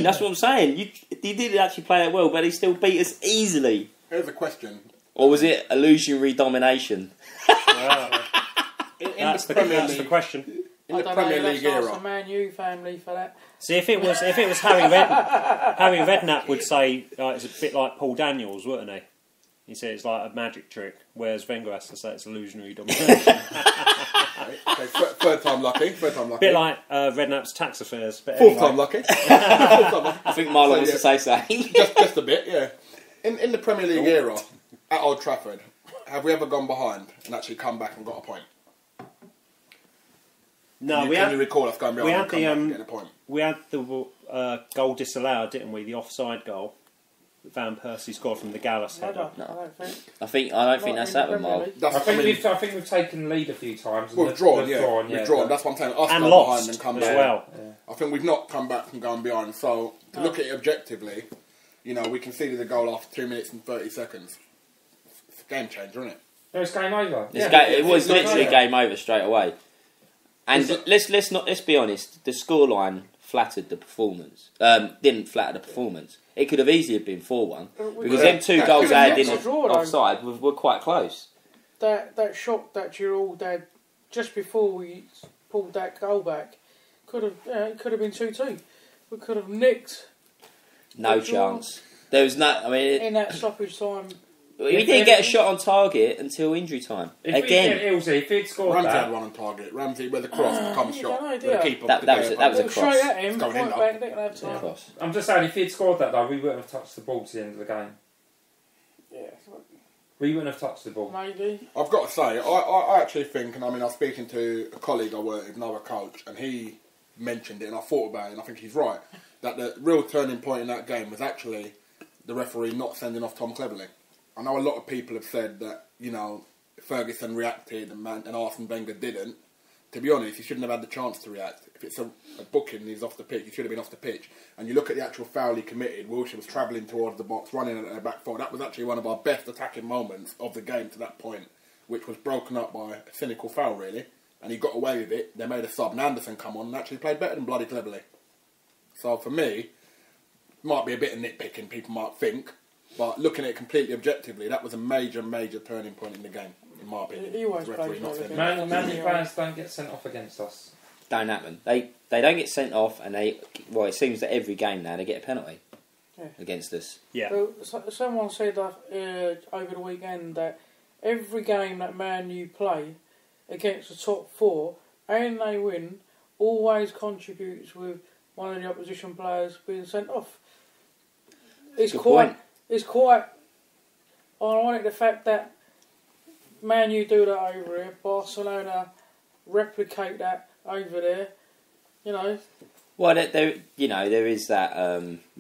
That's what I'm saying. You did actually play it well, but he still beat us easily. Here's a question. Or was it illusionary domination? That's the question. In the Premier League era. That's the Man U family for that. See, if it was Harry Redknapp would say it's a bit like Paul Daniels, wouldn't he? He said it's like a magic trick, whereas Wenger has to say it's illusionary domination. Okay, third time lucky. Bit like Redknapp's tax affairs. But Fourth time lucky. I think Marlon wants to say something. just a bit, yeah. In the Premier League era, at Old Trafford, have we ever gone behind and actually come back and got a point? No, can you recall us going behind and come back and getting a point? We had the goal disallowed, didn't we? The offside goal. Van Persie scored from the Gallas header. I don't think that's happened, Mark. I think we've taken lead a few times. We've drawn. That's what I'm saying. Us and go lost behind and come as back. well. Yeah. I think we've not come back from going behind. So to look at it objectively, we conceded a goal after 2 minutes and 30 seconds. It's a game changer, isn't it? No, it's game over. It was literally game over straight away. And let's be honest. The scoreline flattered the performance. Didn't flatter the performance. It could have easily been 4-1 because them 2 goals they had in offside were quite close. That shot that Giroud had just before we pulled that goal back could have been 2-2. We could have nicked. No chance. There was no. I mean, in that stoppage time. We didn't get a shot on target until injury time. If he'd scored Ramsey that, had one on target. Ramsey with a cross comes shot. That was a cross. Straight at him. Cross. I'm just saying, if he'd scored that though, we wouldn't have touched the ball to the end of the game. Yeah. We wouldn't have touched the ball. Maybe. I've got to say, I actually think, and I was speaking to a colleague I work with, another coach, and he mentioned it, and I thought about it, and I think he's right, that the real turning point in that game was actually the referee not sending off Tom Cleverley. I know a lot of people have said that, Ferguson reacted and Arsene Wenger didn't. To be honest, he shouldn't have had the chance to react. If it's a booking and he's off the pitch, he should have been off the pitch. And you look at the actual foul he committed, Wilshere was travelling towards the box, running at their back foot. That was actually one of our best attacking moments of the game to that point, which was broken up by a cynical foul, really. And he got away with it. They made a sub, and Anderson come on and actually played better than bloody Cleverley. So for me, it might be a bit of nitpicking, people might think, but looking at it completely objectively, that was a major, major turning point in the game, in my opinion. He always plays Man U players don't get sent off against us. Don't happen. They don't get sent off, and it seems that every game now they get a penalty against us. Yeah. So, someone said that over the weekend that every game that Man U play against the top 4 and they win always contributes with one of the opposition players being sent off. It's quite ironic the fact that Man U do that over here, Barcelona replicate that over there, Well, there is that.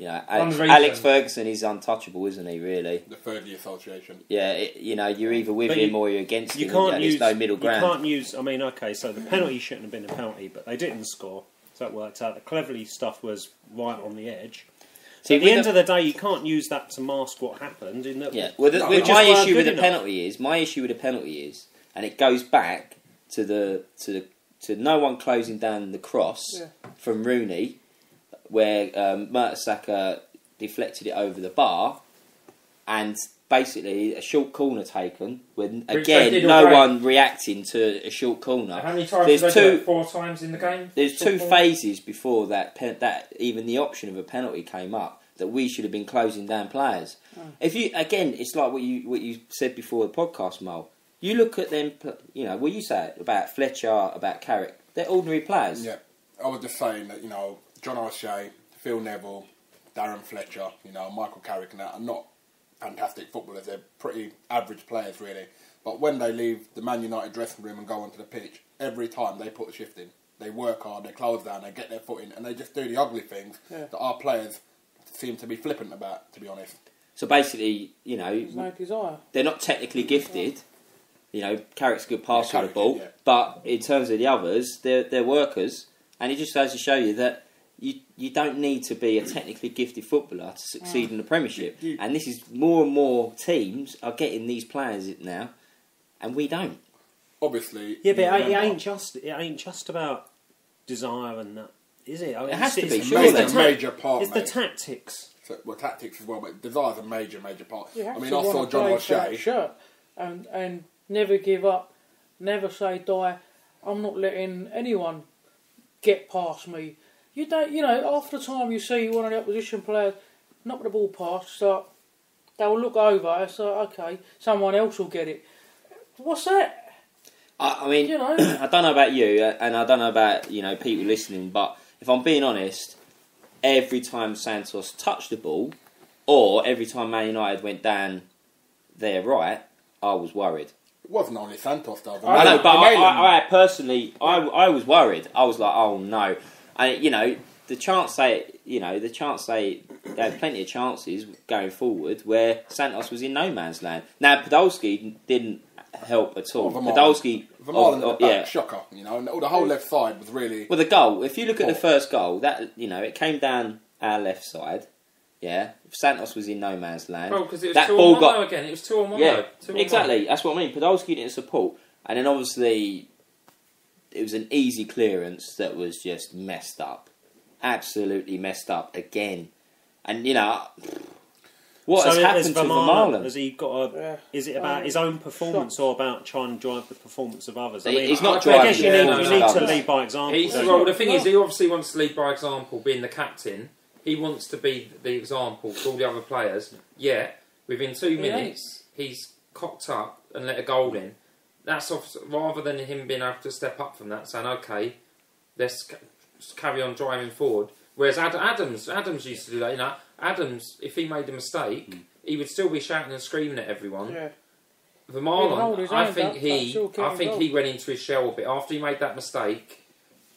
Alex Ferguson is untouchable, isn't he? Really, the third year association. Yeah, you're either with him or you're against him. There's no middle ground. You can't use. I mean, okay, so the penalty shouldn't have been a penalty, but they didn't score, so that worked out. The Cleverley stuff was right on the edge. So at the end of the day, you can't use that to mask what happened. My issue with the penalty is, and it goes back to no one closing down the cross from Rooney, where Mertesacker deflected it over the bar, and basically a short corner taken. When again, no one reacting to a short corner. How many times did they do it? 4 times in the game. There's 2 phases before that even the option of a penalty came up that we should have been closing down players. If you it's like what you said before the podcast, Mo. You look at them, what you said about Fletcher, about Carrick. They're ordinary players. Yeah, I was just saying that, John O'Shea, Phil Neville, Darren Fletcher, Michael Carrick and that are not fantastic footballers. They're pretty average players, really. But when they leave the Man United dressing room and go onto the pitch, every time they put the shift in. They work hard, they close down, they get their foot in, and they just do the ugly things that our players seem to be flippant about, to be honest. So basically, there's no desire. They're not technically gifted. Carrick's a good passer of the ball, but in terms of the others, they're workers, and it just goes to show you that you don't need to be a technically gifted footballer to succeed in the Premiership. And this is more and more teams are getting these players now, and we don't. Obviously, yeah, but it ain't just about desire and that. Is it? I mean, It has to be. It's Surely. a major part, It's the mate. tactics. So, well, tactics as well, but desire's a major part. You have I mean, to I saw wanna John play for that O'Shea. shirt and never give up, never say die. I'm not letting anyone get past me. You don't, after the time you see one of the opposition players knock the ball past, so they'll look over. It's like, okay, someone else will get it. What's that? I mean, I don't know about you, and I don't know about people listening, but if I'm being honest, every time Santos touched the ball, or every time Man United went down their right, I was worried. It wasn't only Santos, though. I know, but I personally, I was worried. I was like, oh no, and the chance they had plenty of chances going forward where Santos was in no man's land. Now Podolski didn't help at all. Podolski, in the back, shocker. And the whole left side was really. Well, the goal. If you look at the first goal, that it came down our left side. Yeah, Santos was in no man's land. Well, because it was that 2 ball on 1 got again. It was 2 on 1. Yeah, 2 on exactly. 1. That's what I mean. Podolski didn't support, and then obviously it was an easy clearance that was just messed up, absolutely messed up again. And what has happened to Vermaelen? Has he got is it about his own performance or about trying to drive the performance of others? I mean, he's not I guess driving. you need to lead by example. Well, the thing is, he obviously wants to lead by example, being the captain. He wants to be the example to all the other players. Yet, within 2 minutes, he's cocked up and let a goal in. That's rather than him being able to step up from that, saying, "Okay, let's carry on driving forward." Whereas Adams used to do that. Adams, if he made a mistake, he would still be shouting and screaming at everyone. Yeah. Vermaelen, I think he went into his shell a bit after he made that mistake.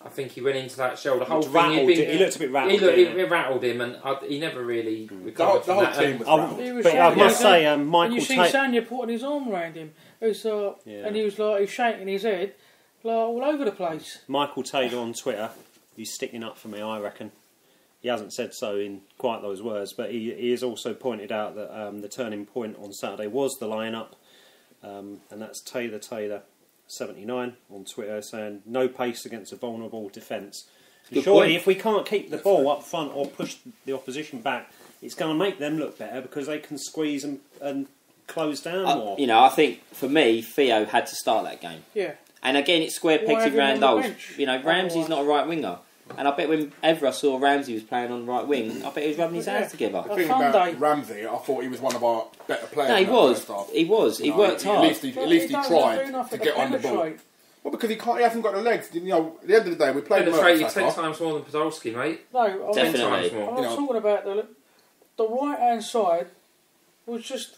I think he went into that shell. The whole thing, he looked a bit rattled. It rattled him, and he never really recovered from that. The whole team was rattled. But I must say, Michael. And you see Sanya putting his arm around him, and he was shaking his head, all over the place. Michael Taylor on Twitter, he's sticking up for me, I reckon. He hasn't said so in quite those words, but he has also pointed out that the turning point on Saturday was the line-up, and that's Taylor 79 on Twitter saying no pace against a vulnerable defence. Surely, if we can't keep the ball up front or push the opposition back, it's going to make them look better because they can squeeze and close down more. I think for me, Theo had to start that game. Yeah. And again, it's square pegs in round holes. Ramsey's not a right winger. And I bet whenever I saw Ramsey was playing on the right wing, I bet he was rubbing his hands together. The thing about Ramsey, I thought he was one of our better players. No, he was. He worked hard. At least he tried to get on the ball. Well, because he can't. He hasn't got the legs. At the end of the day, we played penetrated 10 times more than Podolski, mate. No, 10 times more. I'm talking about the right hand side was just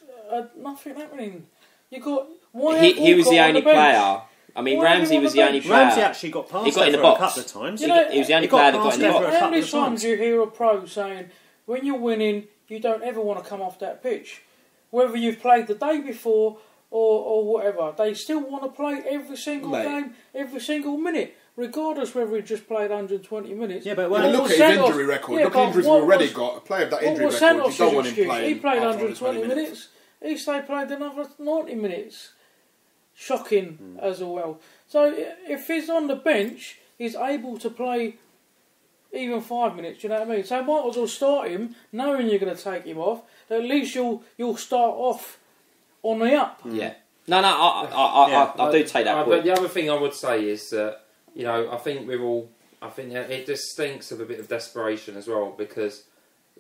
nothing happening. You got he was the only player. I mean, Ramsey was the only player. Ramsey actually got past. He got in the box a couple of times. He was the only player that got in the box. How many times you hear a pro saying, "When you're winning, you don't ever want to come off that pitch, whether you've played the day before or whatever. They still want to play every single game, every single minute, regardless whether he just played 120 minutes." Yeah, but look at his injury record. Look at the injuries we've already got. A player of that injury record, you don't want him playing. He played 120 minutes. He played another 90 minutes. Shocking as well. So if he's on the bench, he's able to play even 5 minutes. You know what I mean? So might as well start him, knowing you're going to take him off. At least you'll start off on the up. Yeah. No, I do take that point. But the other thing I would say is that I think it just stinks of a bit of desperation as well, because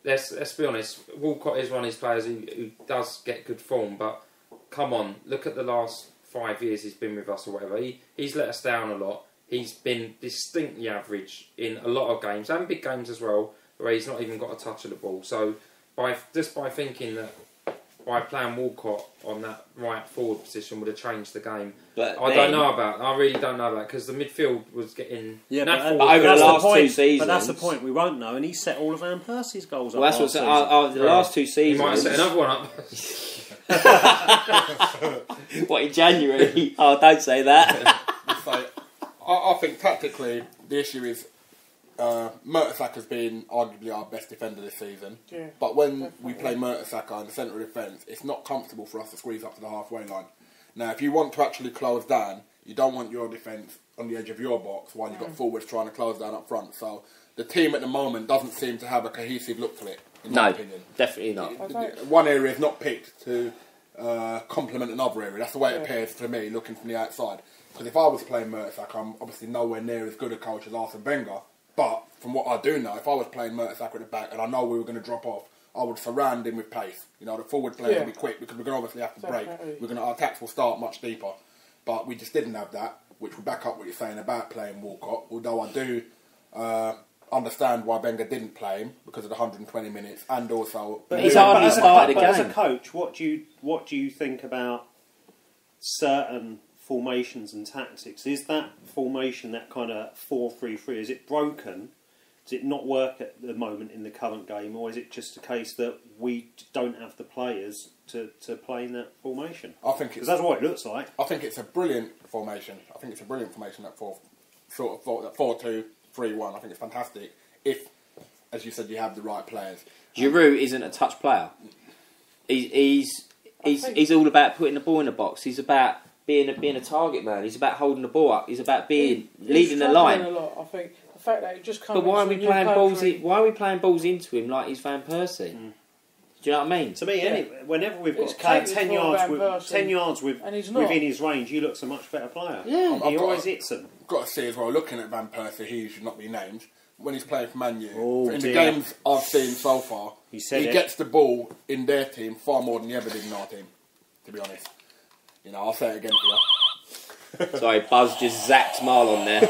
let's be honest, Walcott is one of these players who does get good form, but come on, look at the last 5 years he's been with us or whatever. He's let us down a lot. He's been distinctly average in a lot of games and big games as well, where he's not even got a touch of the ball. So by thinking that by playing Walcott on that right forward position would have changed the game, but I really don't know about, because the midfield was getting but over the last 2 seasons. But that's the point, we won't know, and he set all of Van Persie's goals up. Well, that's what the last 2 seasons. He might have set another one up. What, in January? Oh, don't say that. I think tactically the issue is Mertesacker been arguably our best defender this season. Yeah, but when we play Mertesacker in the centre of defence, it's not comfortable for us to squeeze up to the halfway line. Now, if you want to actually close down, You don't want your defence on the edge of your box while you've got forwards trying to close down up front. So the team at the moment doesn't seem to have a cohesive look to it, in my opinion. Definitely not. One area is not picked to complement another area. That's the way it appears to me, looking from the outside. Because if I was playing Mertesacker, I'm obviously nowhere near as good a coach as Arsene Wenger. But from what I do know, if I was playing Mertesacker at the back and I know we were going to drop off, I would surround him with pace. You know, the forward players will be quick because we're going to obviously have to break. Our attacks will start much deeper. But we just didn't have that, which will back up what you're saying about playing Walcott. Although I do understand why Wenger didn't play him because of the 120 minutes, and also. But he's hardly started a game. As a coach, what do you think about certain formations and tactics? Is that formation, that kind of 4-3-3, is it broken? Does it not work at the moment in the current game, or is it just a case that we don't have the players to play in that formation? I think because that's what it looks like. I think it's a brilliant formation. That 4-2-3-1. I think it's fantastic if, as you said, you have the right players. Giroud isn't a touch player. He's all about putting the ball in the box. He's about being a target man. He's about holding the ball up. He's about leading the line. A lot, I think. The fact that it just comes. But why are we playing balls? Why are we playing balls into him like he's Van Persie? Do you know what I mean? To me, whenever we've got a player 10 yards within his range, he looks a much better player. Yeah, he always hits them. I've got to say as well, looking at Van Persie, he should not be named. When he's playing for Man U, in the games I've seen so far, he gets the ball in their team far more than he ever did in our team, to be honest. You know, I'll say it again for you. Sorry, Buzz just zapped Marlon there.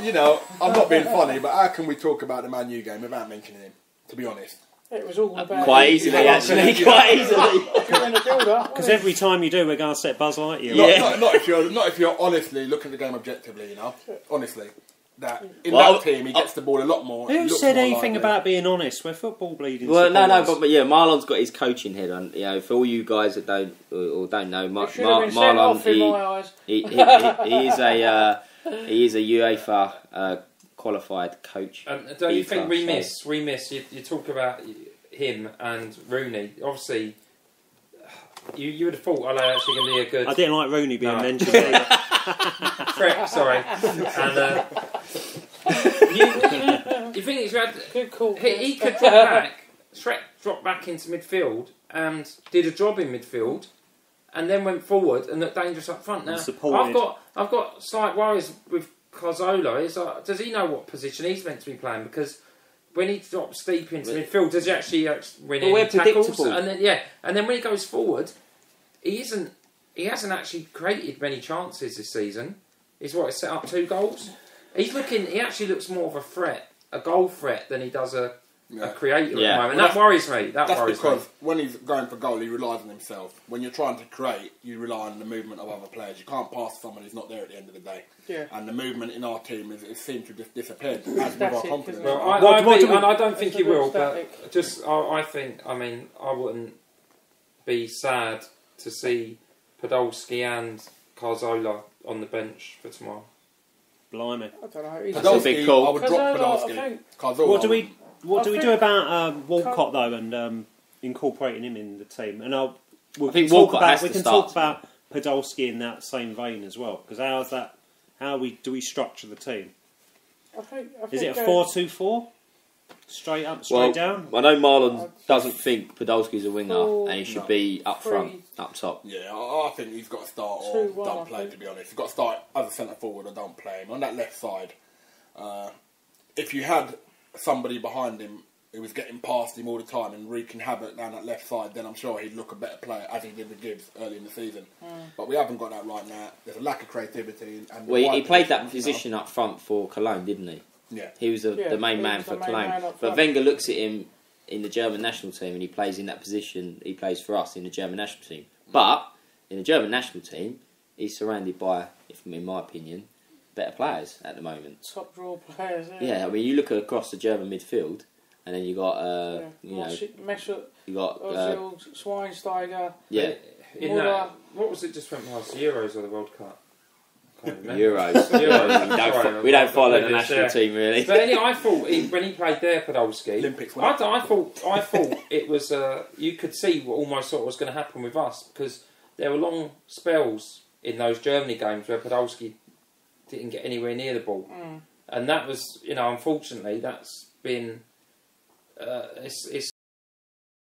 You know, I'm not being funny, but how can we talk about the Man U game without mentioning him, to be honest? It was all about... Quite easily, actually. Quite easily. Because every time you do, we're going to set Buzz Lightyear. Yeah. Not if you're honestly looking at the game objectively, you know? Honestly. That team, he gets the ball a lot more. Who said anything about being honest? We're football bleeding. Well, no, but yeah, Marlon's got his coaching head on. You know, for all you guys that don't know, Marlon, he is a UEFA qualified coach. And don't you think we miss? You talk about him and Rooney. Obviously, you would have thought Ole actually going to be a good. I didn't like Rooney being mentioned. Correct, sorry. And you think he's had good call? He could drop back. Shrek dropped back into midfield and did a job in midfield, and then went forward and looked dangerous up front. Now I've got slight worries with Cazorla. It's like, does he know what position he's meant to be playing? Because when he drops deep into midfield, does he actually win any tackles? And then when he goes forward, he hasn't actually created many chances this season. He's set up 2 goals. He actually looks more of a threat, a goal threat, than he does a creator at the moment. And that worries me. That's because when he's going for goal, he relies on himself. When you're trying to create, you rely on the movement of other players. You can't pass someone who's not there at the end of the day. Yeah. And the movement in our team it seems to just disappear as with our confidence. Well, I don't think he will, but I think, I wouldn't be sad to see Podolski and Cazorla on the bench for tomorrow. Blimey. I don't know. That's a big call. I would drop Podolski. What do we do about Walcott though, and incorporating him in the team? And we can talk about Podolski in that same vein as well. Because how do we structure the team? Is it a 4-2-4? Straight up, straight down? I know Marlon doesn't think Podolski's a winger and he should be up front, up top. Yeah, I think he's got to start or don't play, to be honest. He's got to start as a centre forward or don't play him. On that left side, if you had somebody behind him who was getting past him all the time and wreaking havoc down that left side, then I'm sure he'd look a better player, as he did with Gibbs early in the season. But we haven't got that right now. There's a lack of creativity. And he played that position up front for Cologne, didn't he? Yeah. He was the main man for Cologne. But Wenger looks at him in the German national team and he plays in that position. He plays for us in the German national team. But in the German national team, he's surrounded by, in my opinion, better players at the moment. Top draw players, yeah. I mean, you look across the German midfield, and then you got Mesut, you got Ozil, Schweinsteiger. Yeah. What was it just went past the Euros or the World Cup? Euros. We don't follow the national team really. But anyway, I thought when he played there, Podolski, Olympics. I thought it was. You could see what almost what was going to happen with us because there were long spells in those Germany games where Podolski didn't get anywhere near the ball. And that was, unfortunately, that's been it's